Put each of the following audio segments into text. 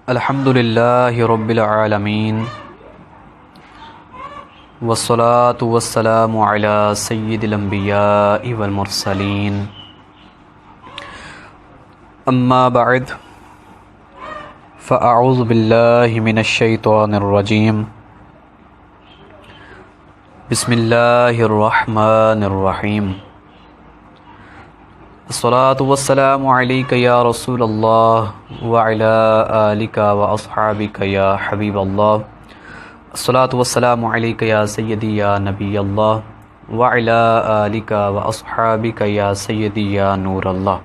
الحمد للہ رب العالمین والصلاة والسلام علی سید الانبیاء والمرسلین اما بعد فاعوذ باللہ من الشیطان الرجیم بسم اللہ الرحمن الرحیم الصلاة والسلام علیک یا رسول اللہ وعلی آلک واصحابک یا حبیب اللہ الصلاة والسلام علیک یا سیدی یا نبی اللہ وعلی آلک واصحابک یا سیدی یا نور اللہ۔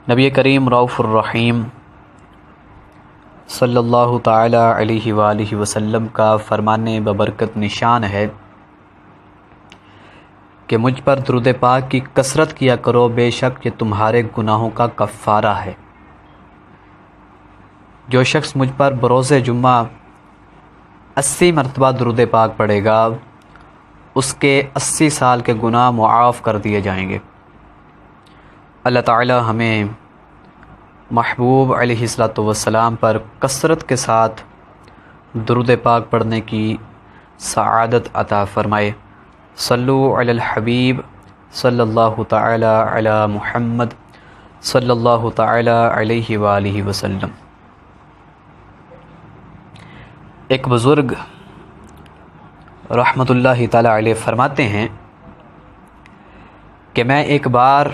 نبی کریم رؤوف الرحیم صلی اللہ تعالی علیہ وآلہ وسلم کا فرمان ببرکت نشان ہے کہ مجھ پر درود پاک کی کثرت کیا کرو، بے شک یہ تمہارے گناہوں کا کفارہ ہے۔ جو شخص مجھ پر بروز جمعہ 80 مرتبہ درود پاک پڑھے گا، اس کے 80 سال کے گناہ معاف کر دیے جائیں گے۔ اللہ تعالی ہمیں محبوب علیہ الصلوۃ والسلام پر کثرت کے ساتھ درود پاک پڑھنے کی سعادت عطا فرمائے۔ صلو علی الحبیب صلی اللہ تعالی علی محمد صلی اللہ تعالی علیہ وآلہ وسلم۔ ایک بزرگ رحمۃ اللہ تعالی علیہ فرماتے ہیں کہ میں ایک بار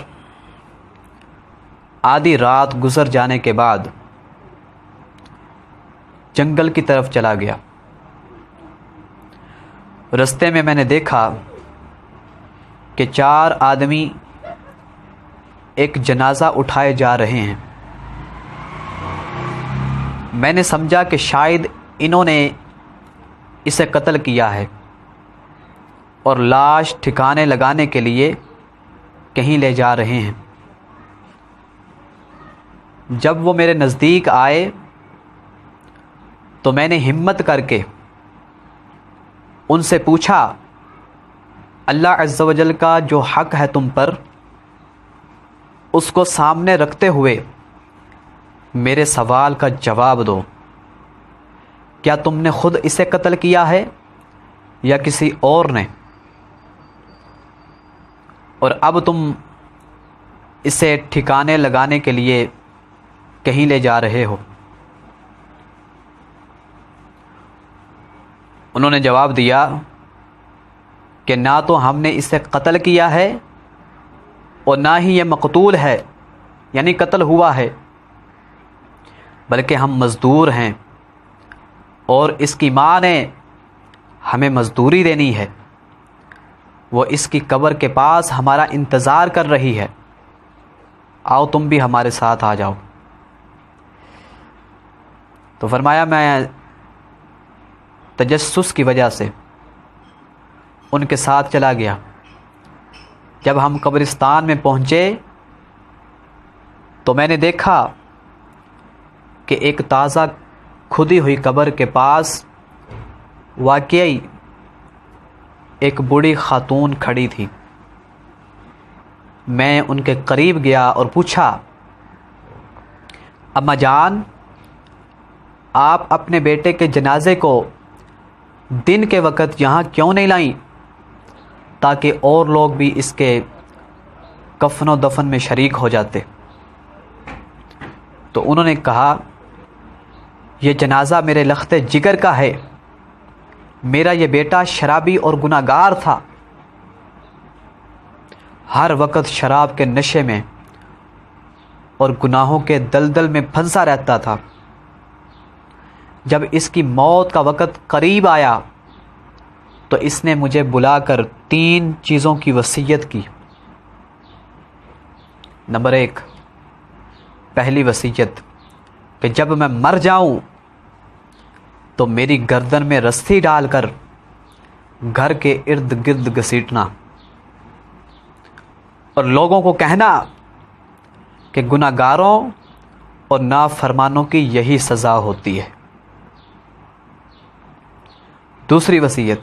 آدھی رات گزر جانے کے بعد جنگل کی طرف چلا گیا۔ رستے میں میں نے دیکھا کہ 4 آدمی ایک جنازہ اٹھائے جا رہے ہیں۔ میں نے سمجھا کہ شاید انہوں نے اسے قتل کیا ہے اور لاش ٹھکانے لگانے کے لیے کہیں لے جا رہے ہیں۔ جب وہ میرے نزدیک آئے تو میں نے ہمت کر کے ان سے پوچھا، اللہ عز و جل کا جو حق ہے تم پر، اس کو سامنے رکھتے ہوئے میرے سوال کا جواب دو۔ کیا تم نے خود اسے قتل کیا ہے یا کسی اور نے؟ اور اب تم اسے ٹھکانے لگانے کے لیے کہیں لے جا رہے ہو؟ انہوں نے جواب دیا کہ نہ تو ہم نے اسے قتل کیا ہے اور نہ ہی یہ مقتول ہے، یعنی قتل ہوا ہے، بلکہ ہم مزدور ہیں اور اس کی ماں نے ہمیں مزدوری دینی ہے۔ وہ اس کی قبر کے پاس ہمارا انتظار کر رہی ہے، آؤ تم بھی ہمارے ساتھ آ جاؤ۔ تو فرمایا میں تجسس کی وجہ سے ان کے ساتھ چلا گیا۔ جب ہم قبرستان میں پہنچے تو میں نے دیکھا کہ ایک تازہ کھدی ہوئی قبر کے پاس واقعی ایک بوڑھی خاتون کھڑی تھی۔ میں ان کے قریب گیا اور پوچھا، اماں جان، آپ اپنے بیٹے کے جنازے کو دن کے وقت یہاں کیوں نہیں لائیں تاکہ اور لوگ بھی اس کے کفن و دفن میں شریک ہو جاتے؟ تو انہوں نے کہا، یہ جنازہ میرے لخت جگر کا ہے، میرا یہ بیٹا شرابی اور گناہ گار تھا، ہر وقت شراب کے نشے میں اور گناہوں کے دلدل میں پھنسا رہتا تھا۔ جب اس کی موت کا وقت قریب آیا تو اس نے مجھے بلا کر 3 چیزوں کی وصیت کی۔ نمبر 1، پہلی وصیت کہ جب میں مر جاؤں تو میری گردن میں رسی ڈال کر گھر کے ارد گرد گھسیٹنا اور لوگوں کو کہنا کہ گناہ گاروں اور نافرمانوں کی یہی سزا ہوتی ہے۔ دوسری وصیت،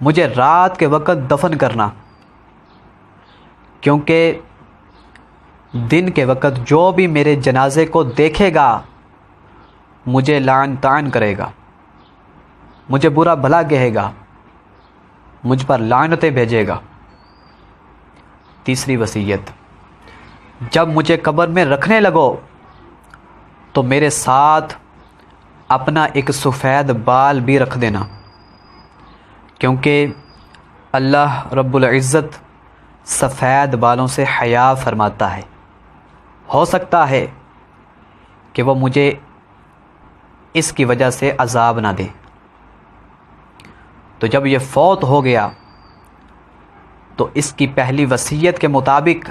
مجھے رات کے وقت دفن کرنا، کیونکہ دن کے وقت جو بھی میرے جنازے کو دیکھے گا مجھے لعن طعن کرے گا، مجھے برا بھلا کہے گا، مجھ پر لعنتیں بھیجے گا۔ تیسری وصیت، جب مجھے قبر میں رکھنے لگو تو میرے ساتھ اپنا ایک سفید بال بھی رکھ دینا، کیونکہ اللہ رب العزت سفید بالوں سے حیا فرماتا ہے، ہو سکتا ہے کہ وہ مجھے اس کی وجہ سے عذاب نہ دے۔ تو جب یہ فوت ہو گیا تو اس کی پہلی وصیت کے مطابق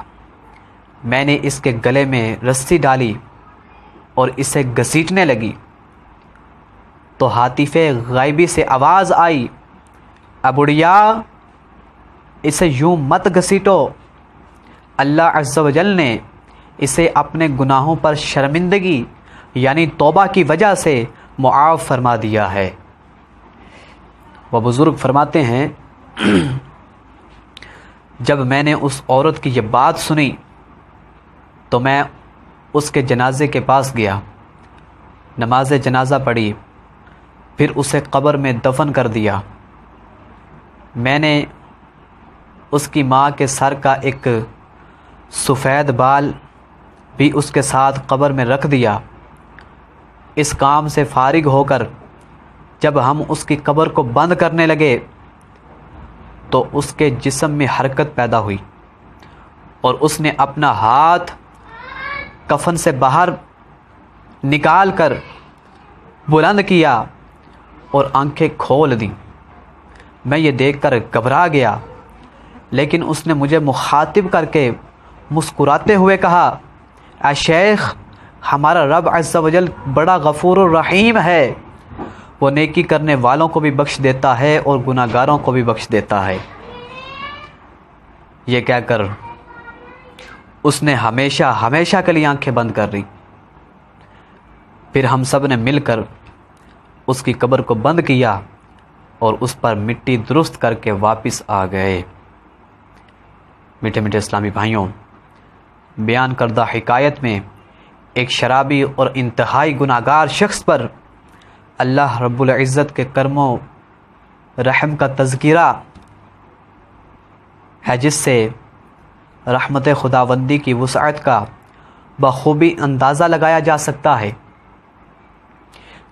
میں نے اس کے گلے میں رسی ڈالی اور اسے گھسیٹنے لگی تو ہاتف غائبی سے آواز آئی، ابوڑیا اسے یوں مت گھسیٹو، اللہ عز و جل نے اسے اپنے گناہوں پر شرمندگی یعنی توبہ کی وجہ سے معاف فرما دیا ہے۔ وہ بزرگ فرماتے ہیں جب میں نے اس عورت کی یہ بات سنی تو میں اس کے جنازے کے پاس گیا، نماز جنازہ پڑھی، پھر اسے قبر میں دفن کر دیا۔ میں نے اس کی ماں کے سر کا ایک سفید بال بھی اس کے ساتھ قبر میں رکھ دیا۔ اس کام سے فارغ ہو کر جب ہم اس کی قبر کو بند کرنے لگے تو اس کے جسم میں حرکت پیدا ہوئی اور اس نے اپنا ہاتھ کفن سے باہر نکال کر بلند کیا اور آنکھیں کھول دیں۔ میں یہ دیکھ کر گھبرا گیا، لیکن اس نے مجھے مخاطب کر کے مسکراتے ہوئے کہا، اے شیخ، ہمارا رب عز و جل بڑا غفور الرحیم ہے، وہ نیکی کرنے والوں کو بھی بخش دیتا ہے اور گناہ گاروں کو بھی بخش دیتا ہے۔ یہ کہہ کر اس نے ہمیشہ کے لیے آنکھیں بند کر لی۔ پھر ہم سب نے مل کر اس کی قبر کو بند کیا اور اس پر مٹی درست کر کے واپس آ گئے۔ میٹھے میٹھے اسلامی بھائیوں، بیان کردہ حکایت میں ایک شرابی اور انتہائی گناہگار شخص پر اللہ رب العزت کے کرم و رحم کا تذکرہ ہے، جس سے رحمت خداوندی کی وسعت کا بخوبی اندازہ لگایا جا سکتا ہے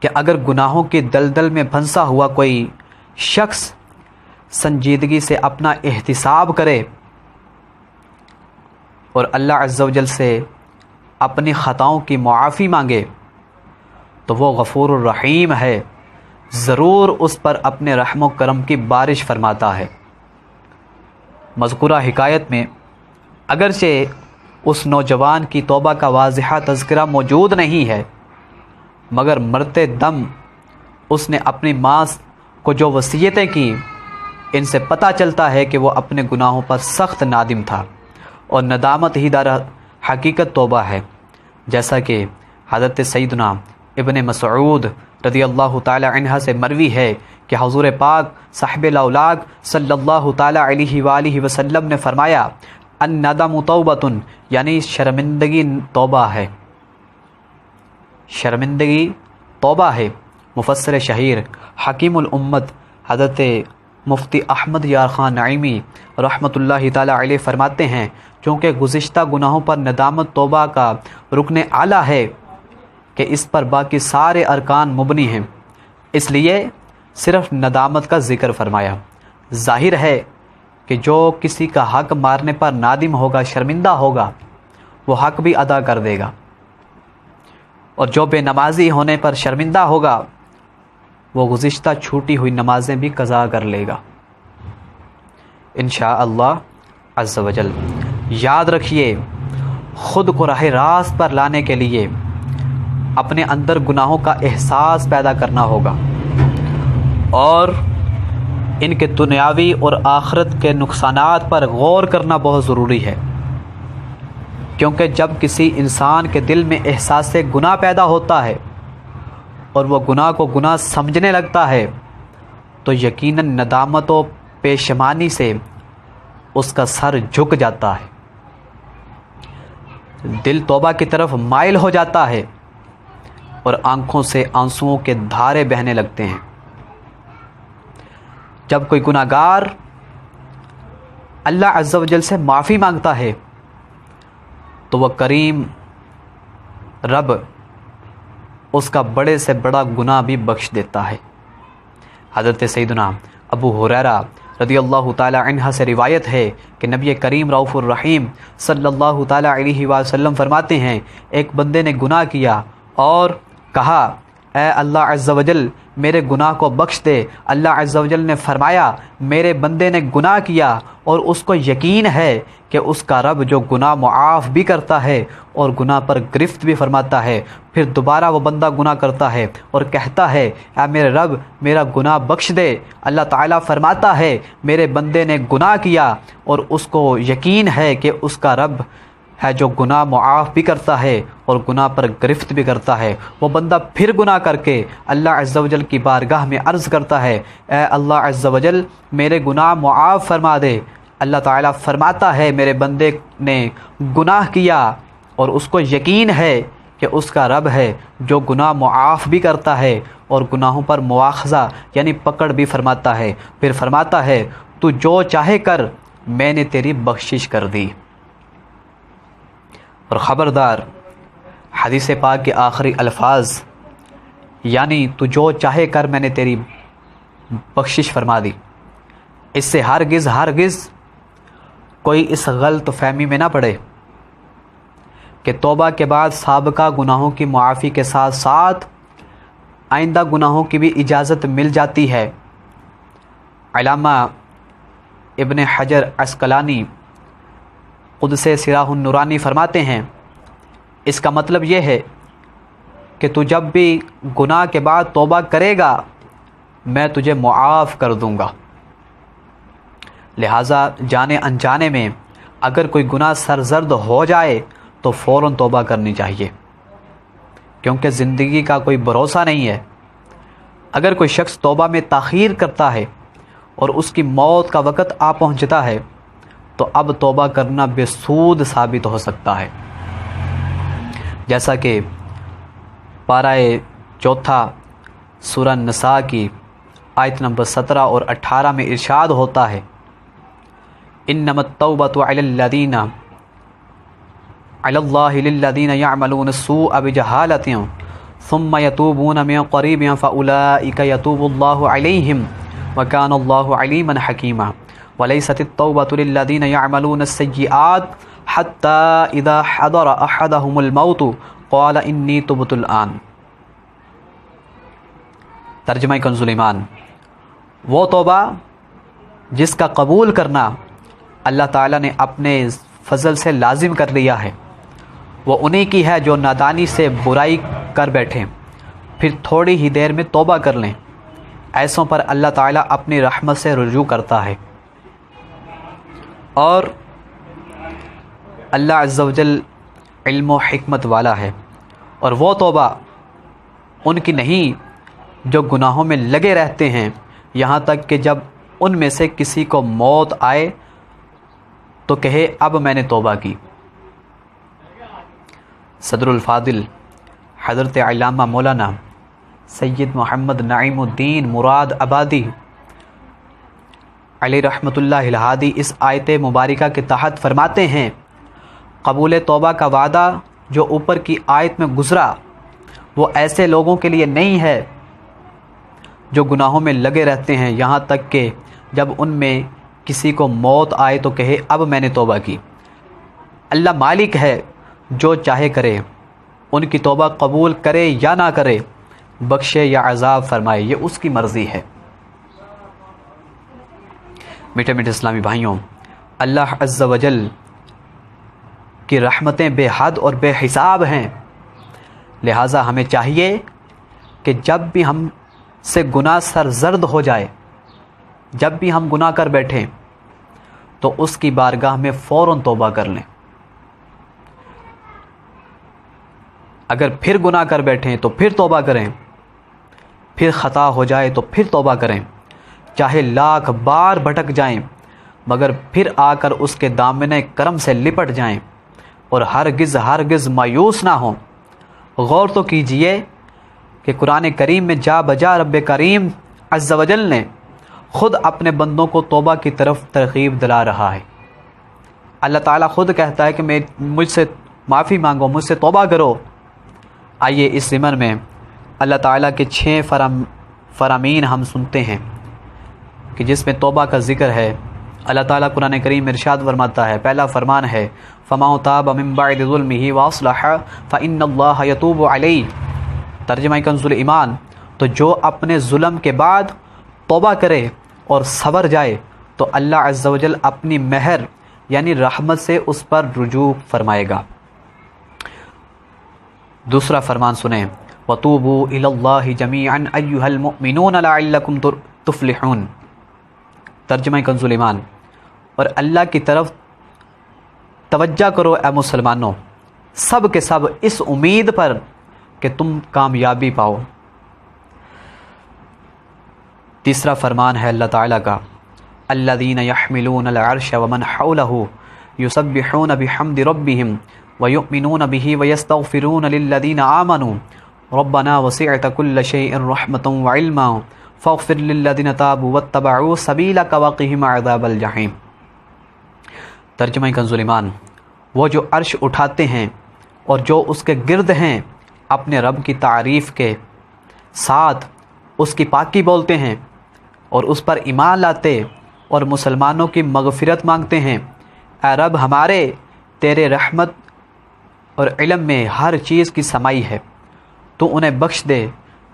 کہ اگر گناہوں کی دلدل میں پھنسا ہوا کوئی شخص سنجیدگی سے اپنا احتساب کرے اور اللہ عز و جل سے اپنی خطاؤں کی معافی مانگے تو وہ غفور الرحیم ہے، ضرور اس پر اپنے رحم و کرم کی بارش فرماتا ہے۔ مذکورہ حکایت میں اگرچہ اس نوجوان کی توبہ کا واضح تذکرہ موجود نہیں ہے، مگر مرتے دم اس نے اپنی ماں کو جو وصیتیں کی، ان سے پتہ چلتا ہے کہ وہ اپنے گناہوں پر سخت نادم تھا، اور ندامت ہی در حقیقت توبہ ہے، جیسا کہ حضرت سیدنا ابن مسعود رضی اللہ تعالی عنہ سے مروی ہے کہ حضور پاک صاحب الاولاق صلی اللہ تعالی علیہ وآلہ وسلم نے فرمایا، الندم توبۃ، یعنی شرمندگی توبہ ہے، شرمندگی توبہ ہے۔ مفسر شہیر حکیم الامت حضرت مفتی احمد یار خان نعیمی رحمۃ اللہ تعالی علیہ فرماتے ہیں، چونکہ گزشتہ گناہوں پر ندامت توبہ کا رکن اعلیٰ ہے کہ اس پر باقی سارے ارکان مبنی ہیں، اس لیے صرف ندامت کا ذکر فرمایا۔ ظاہر ہے کہ جو کسی کا حق مارنے پر نادم ہوگا، شرمندہ ہوگا، وہ حق بھی ادا کر دے گا، اور جو بے نمازی ہونے پر شرمندہ ہوگا وہ گزشتہ چھوٹی ہوئی نمازیں بھی قضا کر لے گا انشاءاللہ عز و جل۔ یاد رکھیے، خود کو راہ راست پر لانے کے لیے اپنے اندر گناہوں کا احساس پیدا کرنا ہوگا، اور ان کے دنیاوی اور آخرت کے نقصانات پر غور کرنا بہت ضروری ہے، کیونکہ جب کسی انسان کے دل میں احساس گناہ پیدا ہوتا ہے اور وہ گناہ کو گناہ سمجھنے لگتا ہے تو یقیناً ندامت و پیشمانی سے اس کا سر جھک جاتا ہے۔ دل توبہ کی طرف مائل ہو جاتا ہے اور آنکھوں سے آنسوؤں کے دھارے بہنے لگتے ہیں۔ جب کوئی گناہ گار اللہ عز و جل سے معافی مانگتا ہے تو وہ کریم رب اس کا بڑے سے بڑا گناہ بھی بخش دیتا ہے۔ حضرت سیدنا ابو ہریرہ رضی اللہ تعالی عنہ سے روایت ہے کہ نبی کریم رؤوف الرحیم صلی اللہ تعالی علیہ وسلم فرماتے ہیں، ایک بندے نے گناہ کیا اور کہا اے اللہ عز و جل میرے گناہ کو بخش دے۔ اللہ عز و جل نے فرمایا میرے بندے نے گناہ کیا اور اس کو یقین ہے کہ اس کا رب جو گناہ معاف بھی کرتا ہے اور گناہ پر گرفت بھی فرماتا ہے۔ پھر دوبارہ وہ بندہ گناہ کرتا ہے اور کہتا ہے اے میرے رب میرا گناہ بخش دے۔ اللہ تعالیٰ فرماتا ہے میرے بندے نے گناہ کیا اور اس کو یقین ہے کہ اس کا رب ہے جو گناہ معاف بھی کرتا ہے اور گناہ پر گرفت بھی کرتا ہے۔ وہ بندہ پھر گناہ کر کے اللہ عز و جل کی بارگاہ میں عرض کرتا ہے اے اللہ عز و جل میرے گناہ معاف فرما دے۔ اللہ تعالیٰ فرماتا ہے میرے بندے نے گناہ کیا اور اس کو یقین ہے کہ اس کا رب ہے جو گناہ معاف بھی کرتا ہے اور گناہوں پر مواخذہ یعنی پکڑ بھی فرماتا ہے۔ پھر فرماتا ہے تو جو چاہے کر میں نے تیری بخشش کر دی۔ اور خبردار حدیث پاک کے آخری الفاظ یعنی تو جو چاہے کر میں نے تیری بخشش فرما دی، اس سے ہرگز کوئی اس غلط فہمی میں نہ پڑے کہ توبہ کے بعد سابقہ گناہوں کی معافی کے ساتھ ساتھ آئندہ گناہوں کی بھی اجازت مل جاتی ہے۔ علامہ ابن حجر عسقلانی قدس سراہ النورانی فرماتے ہیں اس کا مطلب یہ ہے کہ تو جب بھی گناہ کے بعد توبہ کرے گا میں تجھے معاف کر دوں گا، لہٰذا جانے انجانے میں اگر کوئی گناہ سرزد ہو جائے تو فوراً توبہ کرنی چاہیے، کیونکہ زندگی کا کوئی بھروسہ نہیں ہے۔ اگر کوئی شخص توبہ میں تاخیر کرتا ہے اور اس کی موت کا وقت آ پہنچتا ہے تو اب توبہ کرنا بے سود ثابت ہو سکتا ہے، جیسا کہ پارہ 4 سورہ نساء کی آیت نمبر 17 اور 18 میں ارشاد ہوتا ہے انما التوبۃ علی اللہ للذین یعملون السوء بجہالۃ ثم یتوبون من قریب فاولئک یتوب اللہ علیہم وکان اللہ علیما حکیما ولیست التوبۃ للذین یعملون السیئات حتی اذا حضر احدهم الموت قال انی تبت الآن۔ ترجمہ کنز الایمان، وہ توبہ جس کا قبول کرنا اللہ تعالیٰ نے اپنے فضل سے لازم کر لیا ہے، وہ انہی کی ہے جو نادانی سے برائی کر بیٹھیں پھر تھوڑی ہی دیر میں توبہ کر لیں۔ ایسوں پر اللہ تعالیٰ اپنی رحمت سے رجوع کرتا ہے، اور اللہ عز و جل علم و حکمت والا ہے۔ اور وہ توبہ ان کی نہیں جو گناہوں میں لگے رہتے ہیں یہاں تک کہ جب ان میں سے کسی کو موت آئے تو کہے اب میں نے توبہ کی۔ صدر الفاضل حضرت علامہ مولانا سید محمد نعیم الدین مراد آبادی علی رحمۃ اللہ الہادی اس آیت مبارکہ کے تحت فرماتے ہیں قبول توبہ کا وعدہ جو اوپر کی آیت میں گزرا وہ ایسے لوگوں کے لیے نہیں ہے جو گناہوں میں لگے رہتے ہیں یہاں تک کہ جب ان میں کسی کو موت آئے تو کہے اب میں نے توبہ کی۔ اللہ مالک ہے، جو چاہے کرے، ان کی توبہ قبول کرے یا نہ کرے، بخشے یا عذاب فرمائے، یہ اس کی مرضی ہے۔ میٹھے میٹھے اسلامی بھائیوں، اللہ عز و جل کی رحمتیں بے حد اور بے حساب ہیں، لہٰذا ہمیں چاہیے کہ جب بھی ہم سے گناہ سرزد ہو جائے، جب بھی ہم گناہ کر بیٹھیں تو اس کی بارگاہ میں فوراً توبہ کر لیں۔ اگر پھر گناہ کر بیٹھیں تو پھر توبہ کریں، پھر خطا ہو جائے تو پھر توبہ کریں، چاہے لاکھ بار بھٹک جائیں مگر پھر آ کر اس کے دامن کرم سے لپٹ جائیں، اور ہرگز مایوس نہ ہوں۔ غور تو کیجئے کہ قرآن کریم میں جا بجا رب کریم عز و جل نے خود اپنے بندوں کو توبہ کی طرف ترغیب دلا رہا ہے۔ اللہ تعالیٰ خود کہتا ہے کہ مجھ سے معافی مانگو، مجھ سے توبہ کرو۔ آئیے اس ضمن میں اللہ تعالیٰ کے 6 فرامین ہم سنتے ہیں کہ جس میں توبہ کا ذکر ہے۔ اللہ تعالیٰ قرآن کریم میں ارشاد فرماتا ہے، پہلا فرمان ہے فَمَن تَابَ مِن بَعْدِ ظُلْمِهِ وَأَصْلَحَ فَإِنَّ اللَّهَ يَتُوبُ عَلَيْهِ۔ ترجمہ کنز ایمان، تو جو اپنے ظلم کے بعد توبہ کرے اور صبر جائے تو اللہ عز و جل اپنی مہر یعنی رحمت سے اس پر رجوع فرمائے گا۔ دوسرا فرمان سنیں، وَتُوبُوا إِلَى اللَّهِ جَمِيعًا أَيُّهَا الْمُؤْمِنُونَ لَعَلَّكُمْ تُفْلِحُونَ۔ ترجمہ کنز ایمان، اور اللہ کی طرف توجہ کرو اے مسلمانوں، سب کے سب اس امید پر کہ تم کامیابی پاؤ۔ تیسرا فرمان ہے اللہ تعالیٰ کا، الذین یحملون العرش ومن حولہ یسبحون بحمد ربہم ویؤمنون بہ ویستغفرون للذین آمنوا ربنا وسعت کل شیء رحمۃ وعلما فاغفر للذین تابوا واتبعوا سبیلک وقہم عذاب الجحیم۔ ترجمہ کنز ایمان، وہ جو عرش اٹھاتے ہیں اور جو اس کے گرد ہیں اپنے رب کی تعریف کے ساتھ اس کی پاکی بولتے ہیں اور اس پر ایمان لاتے اور مسلمانوں کی مغفرت مانگتے ہیں۔ اے رب ہمارے، تیرے رحمت اور علم میں ہر چیز کی سمائی ہے، تو انہیں بخش دے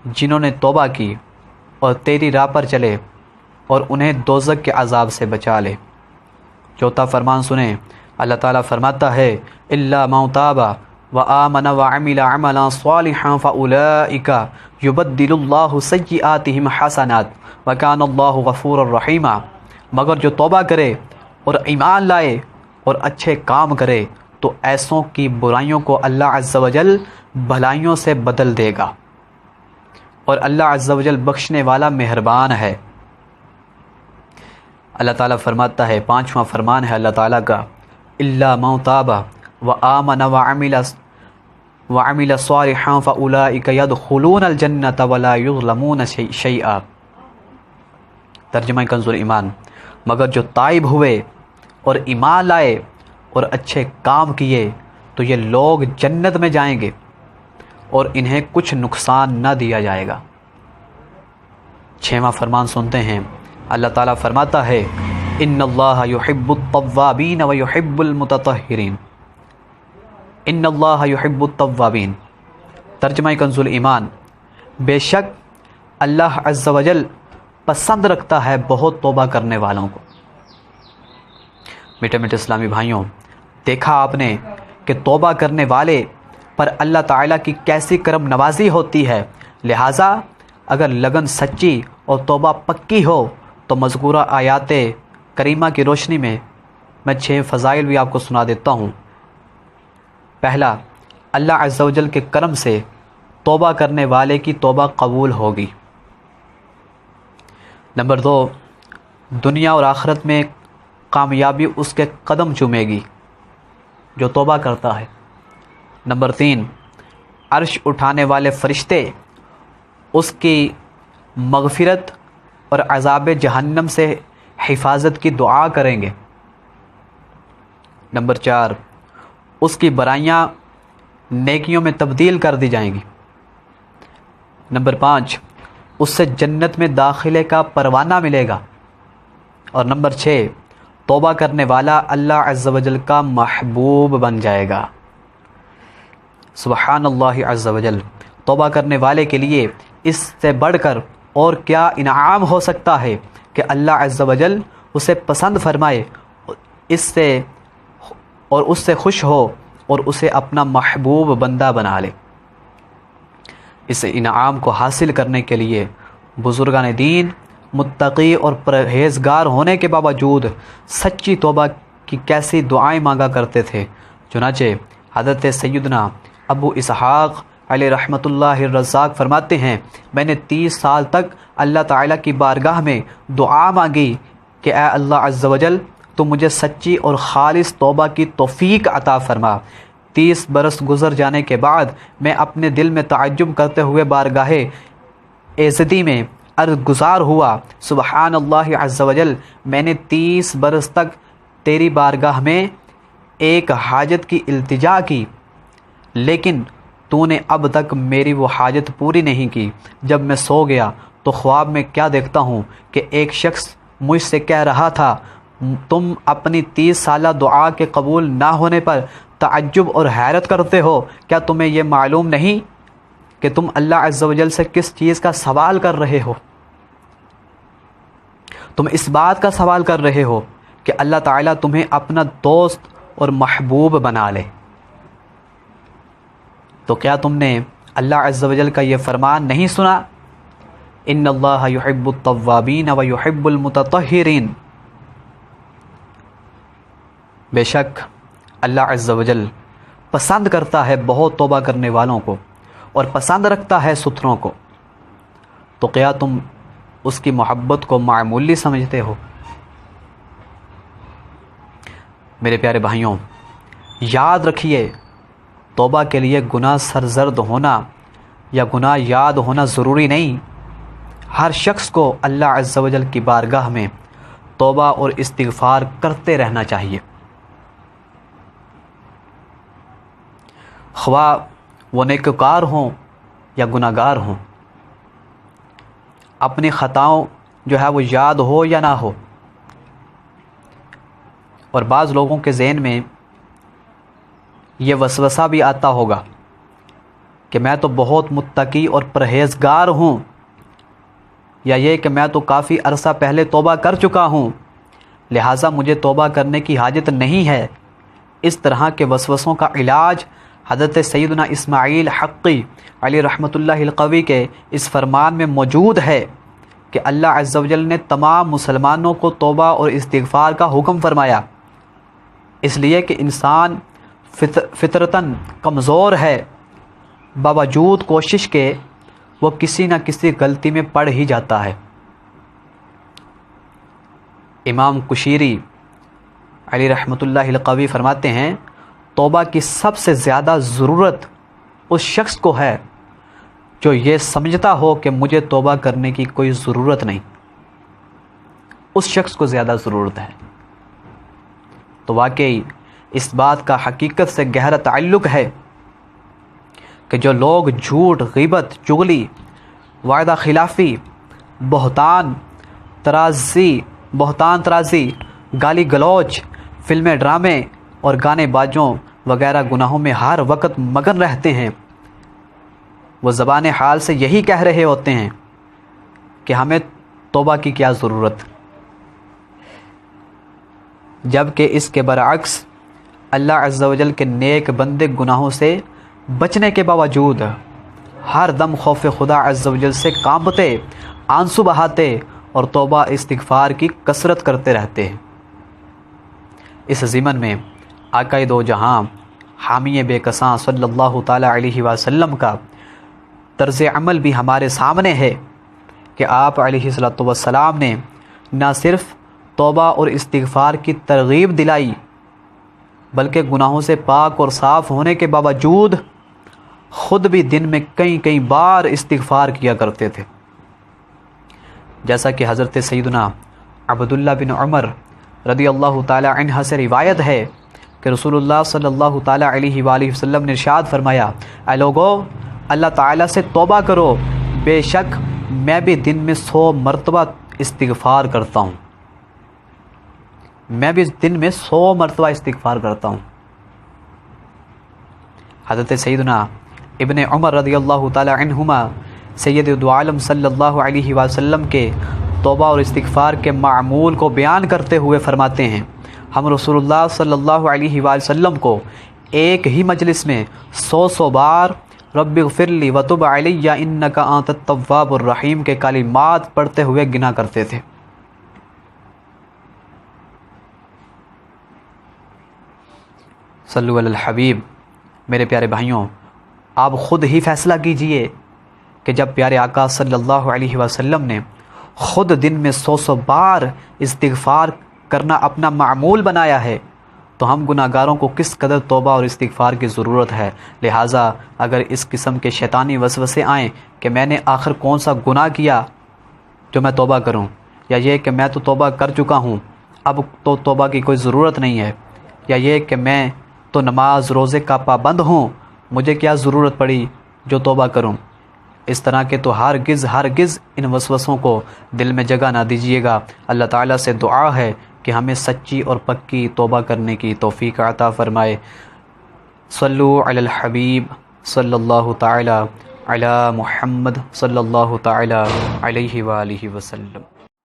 جنہوں نے توبہ کی اور تیری راہ پر چلے، اور انہیں دوزخ کے عذاب سے بچا لے۔ چوتھا فرمان سنیں، اللہ تعالیٰ فرماتا ہے الا من تاب وآمن وعمل عملا صالحا فاولئک یبدل اللہ سیئاتہم حسنات وکان اللہ غفورا رحیما۔ مگر جو توبہ کرے اور ایمان لائے اور اچھے کام کرے تو ایسوں کی برائیوں کو اللہ عز و جل بھلائیوں سے بدل دے گا، اور اللہ عز و جل بخشنے والا مہربان ہے۔ اللہ تعالیٰ فرماتا ہے، پانچواں فرمان ہے اللہ تعالیٰ کا، الا من تاب وآمن وعمل صالحا فاولئک يدخلون الجنۃ ولا یظلمون شیئا۔ ترجمہ کنز ایمان، مگر جو تائب ہوئے اور ایمان لائے اور اچھے کام کیے تو یہ لوگ جنت میں جائیں گے اور انہیں کچھ نقصان نہ دیا جائے گا۔ 6واں فرمان سنتے ہیں، اللہ تعالیٰ فرماتا ہے ان اللہ یحب التوابین ویحب المتطہرین۔ ان اللہ یحب التوابین۔ ترجمہ کنز ایمان، بے شک اللہ عز و جل پسند رکھتا ہے بہت توبہ کرنے والوں کو۔ میٹھے میٹھے اسلامی بھائیوں، دیکھا آپ نے کہ توبہ کرنے والے پر اللہ تعالیٰ کی کیسی کرم نوازی ہوتی ہے۔ لہٰذا اگر لگن سچی اور توبہ پکی ہو تو مذکورہ آیات کریمہ کی روشنی میں 6 فضائل بھی آپ کو سنا دیتا ہوں۔ پہلا، اللہ عز و جل کے کرم سے توبہ کرنے والے کی توبہ قبول ہوگی۔ نمبر 2، دنیا اور آخرت میں کامیابی اس کے قدم چومے گی جو توبہ کرتا ہے۔ نمبر 3، عرش اٹھانے والے فرشتے اس کی مغفرت اور عذاب جہنم سے حفاظت کی دعا کریں گے۔ نمبر 4، اس کی برائیاں نیکیوں میں تبدیل کر دی جائیں گی۔ نمبر 5، اس سے جنت میں داخلے کا پروانہ ملے گا۔ اور نمبر 6، توبہ کرنے والا اللہ عز و جل کا محبوب بن جائے گا۔ سبحان اللہ عز و جل، توبہ کرنے والے کے لیے اس سے بڑھ کر اور کیا انعام ہو سکتا ہے کہ اللہ عز و جل اسے پسند فرمائے، اس سے خوش ہو اور اسے اپنا محبوب بندہ بنا لے۔ اس انعام کو حاصل کرنے کے لیے بزرگان دین متقی اور پرہیزگار ہونے کے باوجود سچی توبہ کی کیسی دعائیں مانگا کرتے تھے۔ چنانچہ حضرت سیدنا ابو اسحاق علیہ رحمۃ اللہ الرزاق فرماتے ہیں، میں نے 30 سال تک اللہ تعالیٰ کی بارگاہ میں دعا مانگی کہ اے اللہ عز و جل تو مجھے سچی اور خالص توبہ کی توفیق عطا فرما۔ 30 برس گزر جانے کے بعد میں اپنے دل میں تعجب کرتے ہوئے بارگاہ ایزدی میں عرض گزار ہوا، سبحان اللہ عز وجل، میں نے 30 برس تک تیری بارگاہ میں ایک حاجت کی التجا کی، لیکن تو نے اب تک میری وہ حاجت پوری نہیں کی۔ جب میں سو گیا تو خواب میں کیا دیکھتا ہوں کہ ایک شخص مجھ سے کہہ رہا تھا، تم اپنی 30 سالہ دعا کے قبول نہ ہونے پر تعجب اور حیرت کرتے ہو، کیا تمہیں یہ معلوم نہیں کہ تم اللہ عز و جل سے کس چیز کا سوال کر رہے ہو؟ تم اس بات کا سوال کر رہے ہو کہ اللہ تعالیٰ تمہیں اپنا دوست اور محبوب بنا لے۔ تو کیا تم نے اللہ عز و جل کا یہ فرمان نہیں سنا، ان اللہ یحب التوابین و یحب المتطہرین؟ بے شک اللہ عز و جل پسند کرتا ہے بہت توبہ کرنے والوں کو اور پسند رکھتا ہے ستھروں کو۔ تو کیا تم اس کی محبت کو معمولی سمجھتے ہو؟ میرے پیارے بھائیوں، یاد رکھیے، توبہ کے لیے گناہ سرزرد ہونا یا گناہ یاد ہونا ضروری نہیں۔ ہر شخص کو اللہ عز و جل کی بارگاہ میں توبہ اور استغفار کرتے رہنا چاہیے، خواہ وہ نیکوکار ہوں یا گناہ گار ہوں۔ اپنی خطاؤں جو ہے وہ یاد ہو یا نہ ہو۔ اور بعض لوگوں کے ذہن میں یہ وسوسہ بھی آتا ہوگا کہ میں تو بہت متقی اور پرہیزگار ہوں، یا یہ کہ میں تو کافی عرصہ پہلے توبہ کر چکا ہوں، لہٰذا مجھے توبہ کرنے کی حاجت نہیں ہے۔ اس طرح کے وسوسوں کا علاج حضرت سیدنا اسماعیل حقی علی رحمۃ اللہ القوی کے اس فرمان میں موجود ہے کہ اللہ عز و جل نے تمام مسلمانوں کو توبہ اور استغفار کا حکم فرمایا، اس لیے کہ انسان فطرتاً کمزور ہے، باوجود کوشش کے وہ کسی نہ کسی غلطی میں پڑ ہی جاتا ہے۔ امام کشیری علی رحمۃ اللہ القوی فرماتے ہیں، توبہ کی سب سے زیادہ ضرورت اس شخص کو ہے جو یہ سمجھتا ہو کہ مجھے توبہ کرنے کی کوئی ضرورت نہیں، اس شخص کو زیادہ ضرورت ہے۔ تو واقعی اس بات کا حقیقت سے گہرا تعلق ہے کہ جو لوگ جھوٹ، غیبت، چغلی، وعدہ خلافی، بہتان ترازی، گالی گلوچ، فلمیں، ڈرامے اور گانے بازوں وغیرہ گناہوں میں ہر وقت مگن رہتے ہیں، وہ زبان حال سے یہی کہہ رہے ہوتے ہیں کہ ہمیں توبہ کی کیا ضرورت، جبکہ اس کے برعکس اللہ عز و جل کے نیک بندے گناہوں سے بچنے کے باوجود ہر دم خوف خدا عز و جل سے کانپتے، آنسو بہاتے اور توبہ استغفار کی کثرت کرتے رہتے ہیں۔ اس ضمن میں آقا دو جہاں حامی بے کساں صلی اللہ تعالیٰ علیہ وسلم کا طرز عمل بھی ہمارے سامنے ہے کہ آپ علیہ السلام نے نہ صرف توبہ اور استغفار کی ترغیب دلائی، بلکہ گناہوں سے پاک اور صاف ہونے کے باوجود خود بھی دن میں کئی بار استغفار کیا کرتے تھے، جیسا کہ حضرت سیدنا عبداللہ بن عمر رضی اللہ تعالی عنہ سے روایت ہے کہ رسول اللہ صلی اللہ تعالی علیہ وآلہ وسلم نے ارشاد فرمایا، اے لوگو، اللہ تعالیٰ سے توبہ کرو، بے شک میں بھی دن میں 100 مرتبہ استغفار کرتا ہوں، میں بھی دن میں 100 مرتبہ استغفار کرتا ہوں۔ حضرت سیدنا ابن عمر رضی اللہ تعالی عنہما سید دو عالم صلی اللہ علیہ وسلم کے توبہ اور استغفار کے معمول کو بیان کرتے ہوئے فرماتے ہیں، ہم رسول اللہ صلی اللہ علیہ وسلم کو ایک ہی مجلس میں 100 بار رب اغفر لی وتب علی انک انت التواب الرحیم کے کلمات پڑھتے ہوئے گنا کرتے تھے۔ صلو علی الحبیب۔ میرے پیارے بھائیوں، آپ خود ہی فیصلہ کیجئے کہ جب پیارے آقا صلی اللہ علیہ وسلم نے خود دن میں 100 بار استغفار کرنا اپنا معمول بنایا ہے، تو ہم گناہ گاروں کو کس قدر توبہ اور استغفار کی ضرورت ہے۔ لہٰذا اگر اس قسم کے شیطانی وسوسے آئیں کہ میں نے آخر کون سا گناہ کیا جو میں توبہ کروں، یا یہ کہ میں تو توبہ کر چکا ہوں اب تو توبہ کی کوئی ضرورت نہیں ہے، یا یہ کہ میں تو نماز روزے کا پابند ہوں، مجھے کیا ضرورت پڑی جو توبہ کروں، اس طرح کے تو ہرگز ان وسوسوں کو دل میں جگہ نہ دیجیے گا۔ اللہ تعالیٰ سے دعا ہے کہ ہمیں سچی اور پکی توبہ کرنے کی توفیق عطا فرمائے۔ صلو علی الحبیب صلی اللہ تعالی علی محمد صلی اللہ تعالی علیہ وآلہ وسلم۔